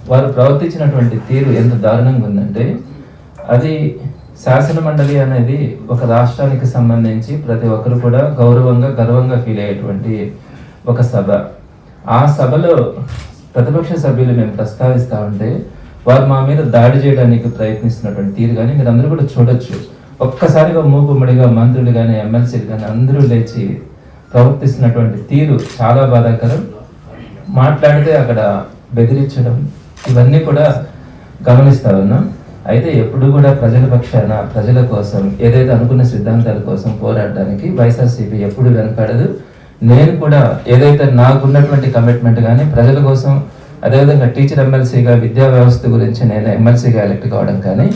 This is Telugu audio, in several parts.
వారు ప్రవర్తించినటువంటి తీరు ఎంత దారుణంగా ఉందంటే, అది శాసన మండలి అనేది ఒక రాష్ట్రానికి సంబంధించి ప్రతి ఒక్కరు కూడా గర్వంగా ఫీల్ అయ్యేటువంటి ఒక సభ. ఆ సభలో ప్రతిపక్ష సభ్యులు మేము ప్రస్తావిస్తూ ఉంటే వారు మా మీద దాడి చేయడానికి ప్రయత్నిస్తున్నటువంటి తీరు కానీ మీరు అందరూ కూడా చూడొచ్చు. ఒక్కసారిగా మూకుమ్మడిగా మంత్రులు కానీ ఎమ్మెల్సీలు కానీ అందరూ లేచి ప్రవర్తిస్తున్నటువంటి తీరు చాలా బాధాకరం. మాట్లాడితే అక్కడ బెదిరించడం ఇవన్నీ కూడా గమనిస్తా ఉన్నాం. అయితే ఎప్పుడు కూడా ప్రజల పక్షాన ప్రజల కోసం ఏదైతే అనుకున్న సిద్ధాంతాల కోసం పోరాడడానికి వైఎస్ఆర్సీపీ ఎప్పుడు వెనకాడదు. నేను కూడా ఏదైతే నాకున్నటువంటి కమిట్మెంట్ కానీ ప్రజల కోసం, అదేవిధంగా టీచర్ ఎమ్మెల్సీగా విద్యా వ్యవస్థ గురించి నేను ఎమ్మెల్సీగా ఎలక్ట్ కావడం కానీ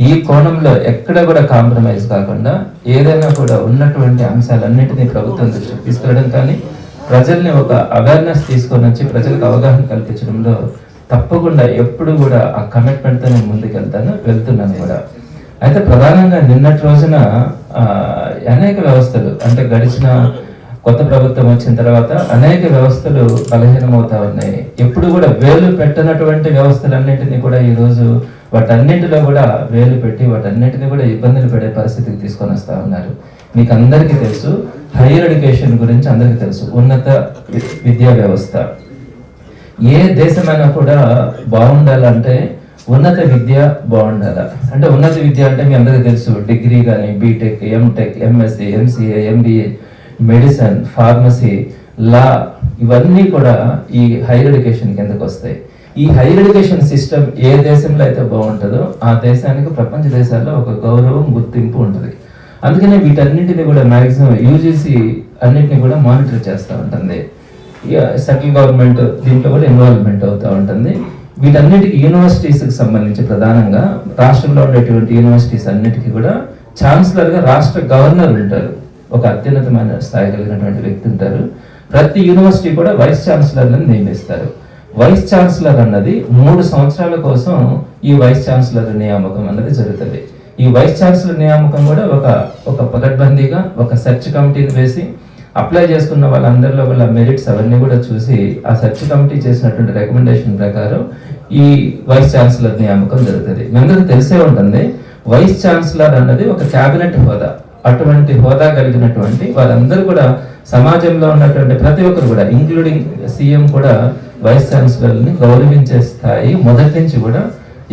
ఈ కోణంలో ఎక్కడ కూడా కాంప్రమైజ్ కాకుండా ఏదైనా కూడా ఉన్నటువంటి అంశాలన్నింటినీ ప్రభుత్వం దృష్టికి తీసుకెళ్ళడం కానీ ప్రజల్ని ఒక అవేర్నెస్ తీసుకొని వచ్చి ప్రజలకు అవగాహన కల్పించడంలో తప్పకుండా ఎప్పుడు కూడా ఆ కమిట్మెంట్తో నేను వెళ్తున్నాను కూడా. అయితే ప్రధానంగా నిన్నటి రోజున అనేక వ్యవస్థలు అంటే గడిచిన కొత్త ప్రభుత్వం వచ్చిన తర్వాత అనేక వ్యవస్థలు బలహీనమవుతా ఉన్నాయి. ఎప్పుడు కూడా వేలు పెట్టనటువంటి వ్యవస్థలన్నింటినీ కూడా ఈరోజు వాటన్నింటిలో కూడా వేలు పెట్టి వాటన్నింటినీ కూడా ఇబ్బందులు పడే పరిస్థితికి తీసుకొని వస్తూ ఉన్నారు. మీకు అందరికీ తెలుసు, హైయర్ ఎడ్యుకేషన్ గురించి అందరికీ తెలుసు. ఉన్నత విద్యా వ్యవస్థ ఏ దేశమైనా కూడా బాగుండాలంటే ఉన్నత విద్య బాగుండాలి. అంటే ఉన్నత విద్య అంటే మీ అందరికీ తెలుసు, డిగ్రీ కానీ BTech, MTech, MSc, MCA, MBA, medicine, pharmacy, law ఇవన్నీ కూడా ఈ హైయర్ ఎడ్యుకేషన్ కిందకు వస్తాయి. ఈ హైయర్ ఎడ్యుకేషన్ సిస్టమ్ ఏ దేశంలో అయితే బాగుంటుందో ఆ దేశానికి ప్రపంచ దేశాల్లో ఒక గౌరవం, గుర్తింపు ఉంటుంది. అందుకనే వీటన్నింటినీ కూడా మ్యాక్సిమం యూజీసీ అన్నింటినీ కూడా మానిటర్ చేస్తూ ఉంటుంది. సెంట్రల్ గవర్నమెంట్ దీంట్లో కూడా ఇన్వాల్వ్మెంట్ అవుతూ ఉంటుంది. వీటన్నిటికీ యూనివర్సిటీస్కి సంబంధించి ప్రధానంగా రాష్ట్రంలో ఉండేటువంటి యూనివర్సిటీస్ అన్నిటికీ కూడా ఛాన్సలర్గా రాష్ట్ర గవర్నర్ ఉంటారు. ఒక అత్యున్నతమైన స్థాయి కలిగినటువంటి వ్యక్తి ఉంటారు. ప్రతి యూనివర్సిటీ కూడా వైస్ ఛాన్సలర్లను నియమిస్తారు. వైస్ ఛాన్సలర్ అన్నది 3 సంవత్సరాల కోసం ఈ వైస్ ఛాన్సలర్ నియామకం అన్నది జరుగుతుంది. ఈ వైస్ ఛాన్సలర్ నియామకం కూడా ఒక పకడ్బందీగా ఒక సెర్చ్ కమిటీని వేసి అప్లై చేసుకున్న వాళ్ళందరిలో వాళ్ళ మెరిట్స్ అవన్నీ కూడా చూసి ఆ సెర్చ్ కమిటీ చేసినటువంటి రికమెండేషన్ ప్రకారం ఈ వైస్ ఛాన్సలర్ నియామకం జరుగుతుంది. మీ అందరికీ తెలిసే ఉంటుంది, వైస్ ఛాన్సలర్ అన్నది ఒక క్యాబినెట్ హోదా. అటువంటి హోదా కలిగినటువంటి వారందరూ కూడా సమాజంలో ఉన్నటువంటి ప్రతి ఒక్కరు కూడా ఇంక్లూడింగ్ సీఎం కూడా వైస్ ఛాన్సలర్ని గౌరవించే స్థాయి మొదటి నుంచి కూడా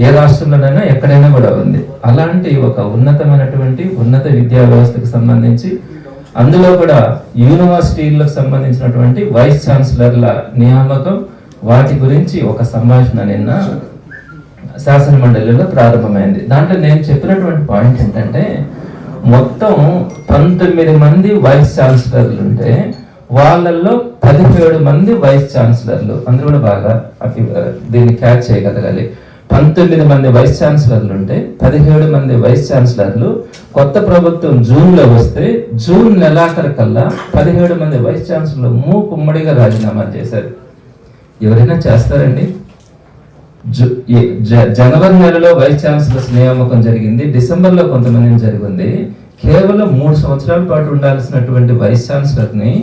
ఏ రాష్ట్రంలోనైనా ఎక్కడైనా కూడా ఉంది. అలాంటి ఒక ఉన్నతమైనటువంటి ఉన్నత విద్యా వ్యవస్థకు సంబంధించి అందులో కూడా యూనివర్సిటీలకు సంబంధించినటువంటి వైస్ ఛాన్సలర్ల నియామకం వాటి గురించి ఒక సంభాషణ నిన్న శాసన మండలిలో ప్రారంభమైంది. దాంట్లో నేను చెప్పినటువంటి పాయింట్ ఏంటంటే మొత్తం 19 మంది వైస్ ఛాన్సలర్లు ఉంటే వాళ్ళల్లో 17 మంది వైస్ ఛాన్సలర్లు, అందరూ కూడా బాగా దీన్ని క్యాచ్ చేయగలగాలి. 19 మంది వైస్ ఛాన్సలర్లు ఉంటే 17 మంది వైస్ ఛాన్సలర్లు కొత్త ప్రభుత్వం జూన్లో వస్తే జూన్ నెలాఖరు కల్లా 17 మంది వైస్ ఛాన్సలర్లు మూకుమ్మడిగా రాజీనామా చేశారు. ఎవరైనా చేస్తారండి? జనవరి నెలలో వైస్ ఛాన్సలర్స్ నియామకం జరిగింది, డిసెంబర్లో కొంతమంది జరిగింది. కేవలం 3 సంవత్సరాల పాటు ఉండాల్సినటువంటి వైస్ ఛాన్సలర్ని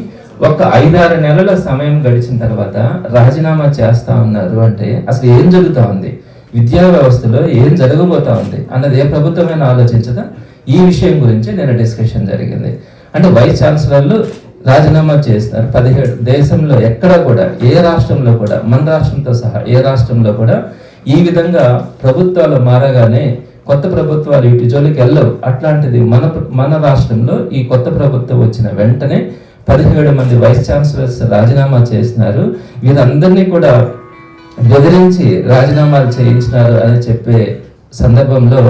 ఒక 5-6 నెలల సమయం గడిచిన తర్వాత రాజీనామా చేస్తా ఉన్నారు అంటే అసలు ఏం జరుగుతూ ఉంది, విద్యా వ్యవస్థలో ఏం జరగబోతా ఉంది అన్నది ఏ ప్రభుత్వమైనా ఆలోచించదా? ఈ విషయం గురించి నేను డిస్కషన్ జరిగింది. అంటే వైస్ ఛాన్సలర్లు రాజీనామా చేస్తున్నారు. 17 దేశంలో ఎక్కడ కూడా ఏ రాష్ట్రంలో కూడా మన రాష్ట్రంతో సహా ఏ రాష్ట్రంలో కూడా ఈ విధంగా ప్రభుత్వాలు మారగానే కొత్త ప్రభుత్వాలు ఇటు జోలికి వెళ్ళవు. అట్లాంటిది మన రాష్ట్రంలో ఈ కొత్త ప్రభుత్వం వచ్చిన వెంటనే 17 మంది వైస్ ఛాన్సలర్స్ రాజీనామా చేస్తున్నారు. వీరందరినీ కూడా బెదిరించి రాజీనామాలు చేయించినారు అని చెప్పే సందర్భంలో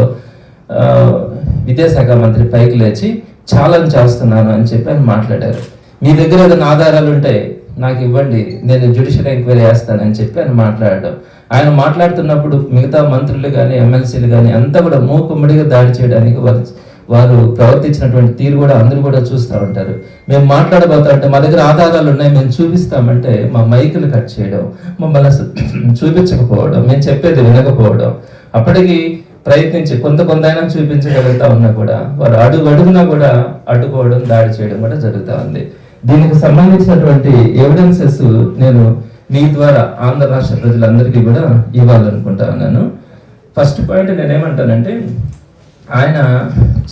విద్యాశాఖ మంత్రి పైకి లేచి ఛాలెంజ్ చేస్తున్నాను అని చెప్పి ఆయన మాట్లాడారు. మీ దగ్గర ఏదైనా ఆధారాలు ఉంటే నాకు ఇవ్వండి, నేను జ్యుడిషియల్ ఎంక్వైరీ చేస్తానని చెప్పి ఆయన మాట్లాడడం. ఆయన మాట్లాడుతున్నప్పుడు మిగతా మంత్రులు కానీ ఎమ్మెల్సీలు కానీ అంతా కూడా మూకుమ్మడిగా దాడి చేయడానికి వారు ప్రవర్తించినటువంటి తీరు కూడా అందరూ కూడా చూస్తూ ఉంటారు. మేము మాట్లాడబోతా అంటే మా దగ్గర ఆధారాలు ఉన్నాయి, మేము చూపిస్తామంటే మా మైకులు కట్ చేయడం, మమ్మల్ని చూపించకపోవడం, మేము చెప్పేది వినకపోవడం, అప్పటికి ప్రయత్నించి కొంత అయినా చూపించగలుగుతా ఉన్నా కూడా వారు అడుగునా కూడా అడ్డుకోవడం, దాడి చేయడం కూడా జరుగుతూ ఉంది. దీనికి సంబంధించినటువంటి ఎవిడెన్సెస్ నేను మీ ద్వారా ఆంధ్ర రాష్ట్ర ప్రజలందరికీ కూడా ఇవ్వాలనుకుంటా ఉన్నాను. ఫస్ట్ పాయింట్ నేనేమంటానంటే, ఆయన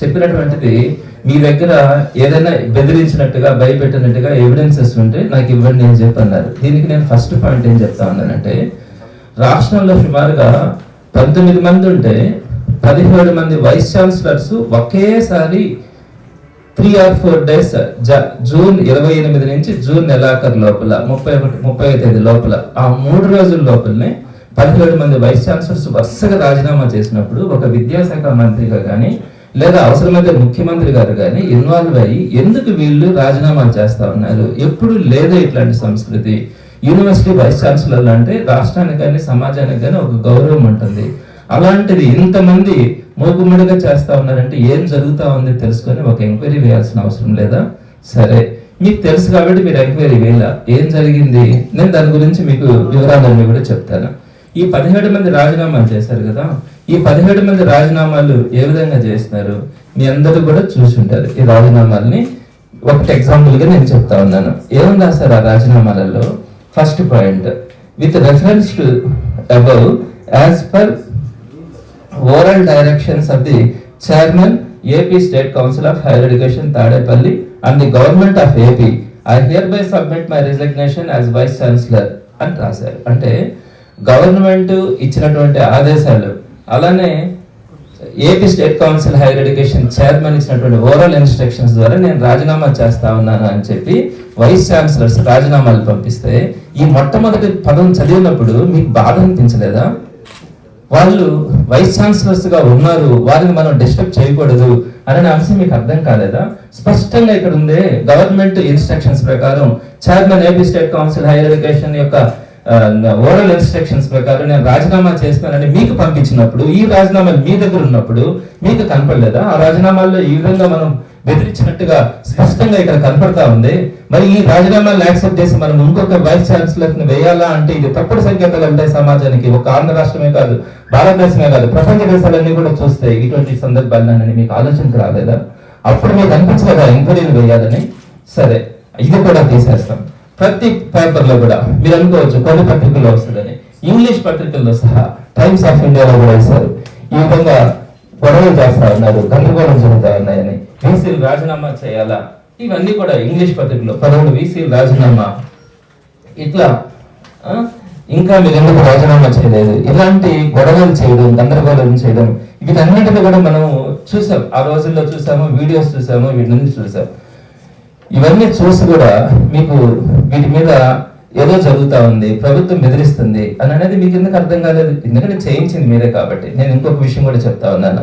చెప్పినటువంటిది మీ దగ్గర ఏదైనా బెదిరించినట్టుగా భయపెట్టినట్టుగా ఎవిడెన్సెస్ ఉంటే నాకు ఇవ్వండి అని చెప్పి అన్నారు. దీనికి నేను ఫస్ట్ పాయింట్ ఏం చెప్తా ఉన్నానంటే, రాష్ట్రంలో సుమారుగా 19 మంది ఉంటే 17 మంది వైస్ ఛాన్సలర్స్ ఒకేసారి 3 or 4 days జూన్ 28 నుంచి జూన్ నెలాఖరు లోపల 31 తేదీ లోపల ఆ 3 రోజుల లోపలనే 17 మంది వైస్ ఛాన్సలర్స్ వరుసగా రాజీనామా చేసినప్పుడు ఒక విద్యాశాఖ మంత్రిగా కానీ లేదా అవసరమైతే ముఖ్యమంత్రి గారు కానీ ఇన్వాల్వ్ అయ్యి ఎందుకు వీళ్ళు రాజీనామా చేస్తా ఉన్నారు? ఎప్పుడు లేదా ఇట్లాంటి సంస్కృతి? యూనివర్సిటీ వైస్ ఛాన్సలర్లు అంటే రాష్ట్రానికి కానీ సమాజానికి కానీ ఒక గౌరవం ఉంటుంది. అలాంటిది ఇంతమంది మూకుమ్మడిగా చేస్తా ఉన్నారంటే ఏం జరుగుతా ఉంది తెలుసుకొని ఒక ఎంక్వైరీ వేయాల్సిన అవసరం లేదా? సరే, మీకు తెలుసు కాబట్టి మీరు ఎంక్వైరీ వేయాల, ఏం జరిగింది? నేను దాని గురించి మీకు వివరాలన్నీ కూడా చెప్తాను. ఈ 17 మంది రాజీనామాలు చేశారు కదా, ఈ 17 మంది రాజీనామాలు ఏ విధంగా చేస్తున్నారు మీ అందరూ కూడా చూసి ఉంటారు. ఈ రాజీనామాలని ఒకటి ఎగ్జాంపుల్గా నేను చెప్తా ఉన్నాను. ఏం రాశారు ఆ రాజీనామాలలో? First point, with reference to above as per oral directions of the chairman AP state council of higher education Tadepalli and the government of AP, I hereby submit my resignation as vice chancellor అని రాశారు. అంటే గవర్నమెంట్ ఇచ్చినటువంటి ఆదేశాలు, అలానే AP state council higher education chairman ఇచ్చినటువంటి ఓరల్ ఇన్స్ట్రక్షన్స్ ద్వారా నేను రాజీనామా చేస్తా ఉన్నాను అని చెప్పి వైస్ ఛాన్సలర్స్ రాజీనామాలు పంపిస్తే ఈ మొట్టమొదటి పదం చదివినప్పుడు మీకు బాధ అనిపించలేదా? వాళ్ళు వైస్ ఛాన్సలర్స్ గా ఉన్నారు, వారిని మనం డిస్టర్బ్ చేయకూడదు అనే అంశం మీకు అర్థం కాలేదా? స్పష్టంగా ఇక్కడ ఉంది, గవర్నమెంట్ ఇన్స్ట్రక్షన్స్ ప్రకారం chairman AP state council higher education యొక్క ఓరల్ ఇన్స్ట్రక్షన్స్ ప్రకారం నేను రాజీనామా చేస్తున్నానని మీకు పంపించినప్పుడు, ఈ రాజీనామాలు మీ దగ్గర ఉన్నప్పుడు మీకు కనపడలేదా? ఆ రాజీనామాల్లో ఈ విధంగా మనం బెదిరించినట్టుగా స్పష్టంగా ఇక్కడ కనపడతా ఉంది. మరి ఈ రాజీనామాలను యాక్సెప్ట్ చేసి మనం ఇంకొక వైస్ ఛాన్సలర్ ని వేయాలా అంటే ఇది తప్పుడు సంకేతాలు ఉంటాయి సమాజానికి. ఒక ఆంధ్ర రాష్ట్రమే కాదు, భారతదేశమే కాదు, ప్రపంచ దేశాలన్నీ కూడా చూస్తాయి ఇటువంటి సందర్భాలని. మీకు ఆలోచనకు రాలేదా? అప్పుడు మీకు అనిపించలేదా ఎంక్వైరీలు వేయాలని? సరే, ఇది కూడా తీసేస్తాం. ప్రతి పేపర్లో కూడా మీరు అనుకోవచ్చు కొన్ని పత్రికల్లో వస్తుందని, ఇంగ్లీష్ పత్రికల్లో సహా టైమ్స్ ఆఫ్ ఇండియాలో కూడా వేశారు. ఈ విధంగా గొడవలు చేస్తా ఉన్నారు, గందరగోళం జరుగుతా ఉన్నాయని, వీసీలు రాజీనామా చేయాలా, ఇవన్నీ కూడా ఇంగ్లీష్ పత్రికలో 11 వీసీలు రాజీనామా, ఇట్లా ఇంకా మీరు ఎందుకు రాజీనామా చేయలేదు, ఇలాంటి గొడవలు చేయడం, గందరగోళం చేయడం, వీటన్నిటిని కూడా మనం చూసాం. ఆ రోజుల్లో చూసాము, వీడియోస్ చూసాము, వీటిని చూసాం. ఇవన్నీ చూసి కూడా మీకు వీటి మీద ఏదో జరుగుతా ఉంది, ప్రభుత్వం బెదిరిస్తుంది అని అనేది మీకు ఎందుకు అర్థం కాలేదు? ఎందుకంటే చేయించింది మీరే కాబట్టి. నేను ఇంకొక విషయం కూడా చెప్తా ఉన్నాను.